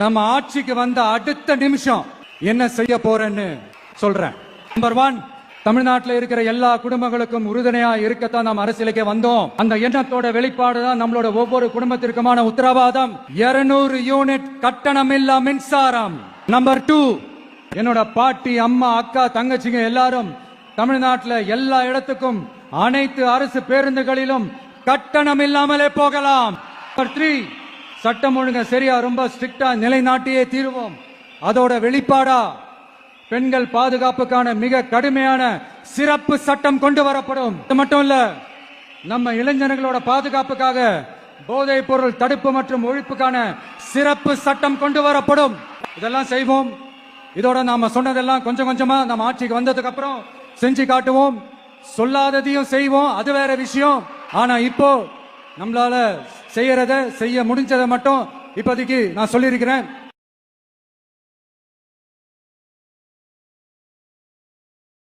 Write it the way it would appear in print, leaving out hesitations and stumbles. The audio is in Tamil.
நம்ம ஆட்சிக்கு வந்த அடுத்த நிமிஷம் என்ன செய்ய போறேன்னு சொல்றேன். நம்பர் 1, தமிழ்நாட்டில் இருக்கிற எல்லா குடும்பங்களுக்கும் உறுதுணையா இருக்கத்தான் நாம் அரசியலுக்கே வந்தோம். அந்த எண்ணத்தோட வெளிப்பாடு தான் நம்மளோட ஒவ்வொரு குடும்பத்திற்குமான உத்தரவாதம். 200 யூனிட் கட்டணமில்லா மின்சாரம். நம்பர் 2, என்னோட பாட்டி, அம்மா, அக்கா, தங்கச்சிங்க எல்லாரும் தமிழ்நாட்டில் எல்லா இடத்துக்கும் அனைத்து அரசு பேருந்துகளிலும் கட்டணம் இல்லாமலே போகலாம். நம்பர் 3, சட்டம் ஒழுங்க சரியா ரொம்ப ஸ்ட்ரிக்டா நிலைநாட்டியே தீர்வோம். அதோட வெளிப்பாடா பெண்கள் பாதுகாப்புக்கான மிக கடுமையான சிறப்பு சட்டம் கொண்டு வரப்படும். இது மட்டும் இல்ல, நம்ம இளைஞர்களோட பாதுகாப்புக்காக போதைப் பொருள் தடுப்பு மற்றும் ஒழிப்புக்கான சிறப்பு சட்டம் கொண்டு வரப்படும். இதெல்லாம் செய்வோம். இதோட நாம சொன்னதெல்லாம் கொஞ்சம் கொஞ்சமா நம்ம ஆட்சிக்கு வந்ததுக்கு அப்புறம் செஞ்சு காட்டுவோம். சொல்லாததையும் செய்வோம், அது வேற விஷயம். ஆனா இப்போ நம்மளால செய்யறத செய்ய முடிஞ்சதை மட்டும் இப்போதைக்கு நான் சொல்லியிருக்கிறேன்.